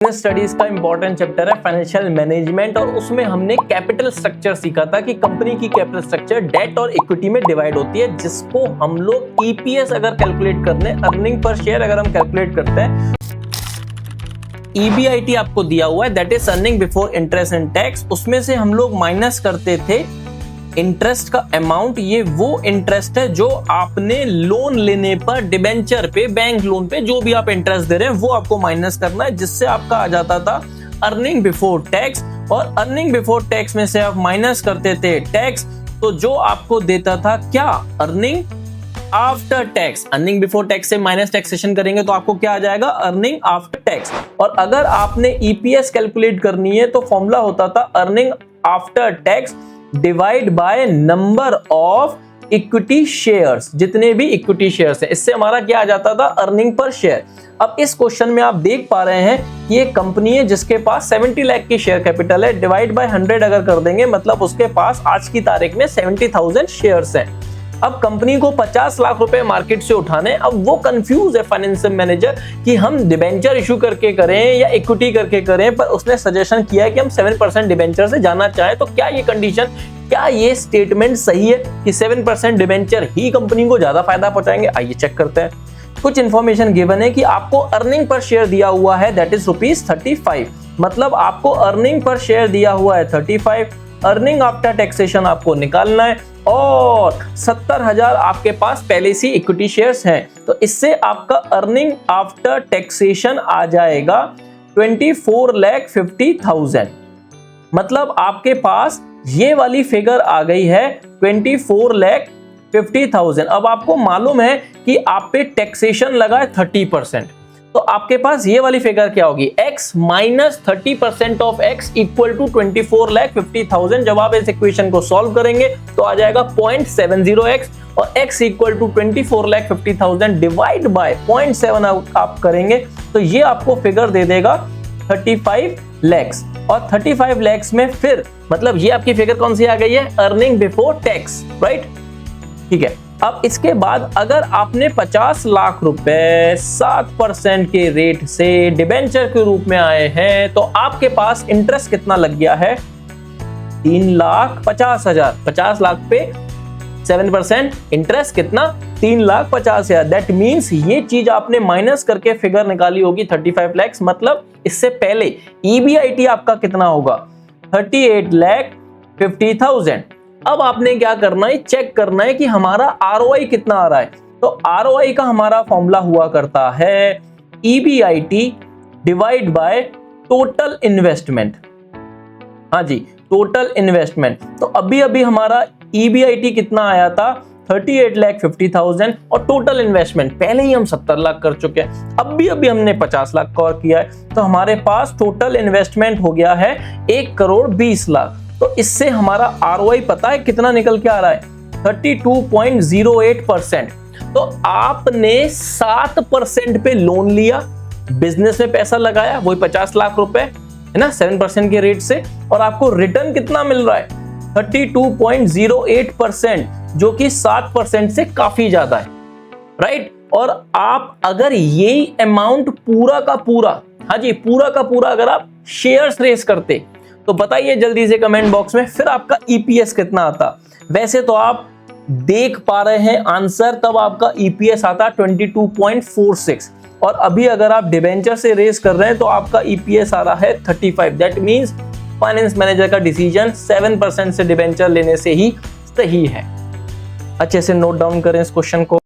Business studies का important chapter है financial management और उसमें हमने कैपिटल स्ट्रक्चर सीखा था कि कंपनी की कैपिटल स्ट्रक्चर डेट और इक्विटी में डिवाइड होती है, जिसको हम लोग ईपीएस अगर कैलकुलेट करने, अर्निंग पर शेयर अगर हम कैलकुलेट करते हैं, ईबीआईटी आपको दिया हुआ है, that is earning before interest and tax. उसमें से हम लोग माइनस करते थे इंटरेस्ट का अमाउंट। ये वो इंटरेस्ट है जो आपने लोन लेने पर, डिबेंचर पे, बैंक लोन पे जो भी आप इंटरेस्ट दे रहे हैं वो आपको माइनस करना है, जिससे आपका आ जाता था अर्निंग बिफोर टैक्स। और अर्निंग बिफोर टैक्स में से आप माइनस करते थे टैक्स, तो जो आपको देता था क्या, earning after tax. Earning before tax से माइनस टैक्सेशन करेंगे तो आपको क्या आ जाएगा, अर्निंग आफ्टर टैक्स। और अगर आपने ईपीएस कैलकुलेट करनी है तो फॉर्मूला होता था earning after tax divide by number of equity shares, जितने भी इक्विटी शेयर्स हैं। इससे हमारा क्या आ जाता था, अर्निंग पर शेयर। अब इस क्वेश्चन में आप देख पा रहे हैं कि ये कंपनी है जिसके पास 70 लाख की शेयर कैपिटल है, डिवाइड बाय 100 अगर कर देंगे मतलब उसके पास आज की तारीख में 70,000 शेयर्स हैं। अब कंपनी को 50 लाख रुपए मार्केट से उठाने, अब वो कंफ्यूज है फाइनेंशियल मैनेजर कि हम डिबेंचर इशू करके करें या इक्विटी करके करें, पर उसने सजेशन किया है कि हम 7% डिबेंचर से जाना चाहें। तो क्या ये कंडीशन, क्या ये स्टेटमेंट सही है कि 7% डिबेंचर ही कंपनी को ज्यादा फायदा पहुंचाएंगे? आइए चेक करते हैं। कुछ इंफॉर्मेशन गिवन है कि आपको अर्निंग पर शेयर दिया हुआ है, दैट इज ₹35, मतलब आपको अर्निंग पर शेयर दिया हुआ है 35। अर्निंग आफ्टर टैक्सेशन आपको निकालना है और 70,000 आपके पास पहले से इक्विटी शेयर्स हैं, तो इससे आपका अर्निंग आफ्टर टैक्सेशन आ जाएगा 24,50,000। मतलब आपके पास ये वाली फिगर आ गई है 24,50,000। अब आपको मालूम है कि आप पे टैक्सेशन लगा है 30%, तो आपके पास ये वाली फिगर क्या होगी, x minus 30% of x equal to 24,50,000। जब आप इस इक्वेशन को सॉल्व करेंगे तो आ जाएगा 0.70x और x equal to 24,50,000 divide by 0.7 आप करेंगे तो ये आपको फिगर दे देगा 35 लाख। और 35 लाख में फिर मतलब ये आपकी फिगर कौन सी आ गई है, अर्निंग बिफोर टैक्स, राइट? ठीक है। अब इसके बाद अगर आपने 50 लाख रुपए 7% के रेट से डिबेंचर के रूप में आए हैं तो आपके पास इंटरेस्ट कितना लग गया है, 3,50,000। 50 लाख पे 7% इंटरेस्ट कितना, 3,50,000। दैट मींस ये चीज आपने माइनस करके फिगर निकाली होगी 35 लाख। मतलब इससे पहले ईबीआईटी आपका कितना होगा, 38,50,000। अब आपने क्या करना है, चेक करना है कि हमारा आरओआई कितना आ रहा है। तो आरओआई का हमारा फॉर्मूला हुआ करता है EBIT divide by total investment. हाँ जी, टोटल इन्वेस्टमेंट। तो अभी अभी हमारा ईबीआईटी कितना आया था, 38,50,000 और टोटल इन्वेस्टमेंट पहले ही हम 70 लाख कर चुके हैं, अभी अभी हमने 50 लाख कवर किया है, तो हमारे पास टोटल इन्वेस्टमेंट हो गया है 1,20,00,000। तो इससे हमारा आरओआई पता है कितना निकल के आ रहा है, 32.08%। तो आपने 7% पे लोन लिया, बिजनेस में पैसा लगाया, वही 50 लाख रुपए है ना, 7% के रेट से, और आपको रिटर्न कितना मिल रहा है, 32.08%, जो कि 7% से काफी ज्यादा है, राइट? और आप अगर यही अमाउंट पूरा का पूरा, हाँ जी पूरा का पूरा अगर आप शेयर्स रेस करते तो बताइए जल्दी से कमेंट बॉक्स में, फिर आपका ईपीएस कितना आता? वैसे तो आप देख पा रहे हैं आंसर, तब आपका ईपीएस आता 22.46, और अभी अगर आप डिबेंचर से रेस कर रहे हैं तो आपका ईपीएस आ रहा है 35। दैट मींस फाइनेंस मैनेजर का डिसीजन 7% से डिबेंचर लेने से ही सही है। अच्छे से नोट डाउन करें इस क्वेश्चन को।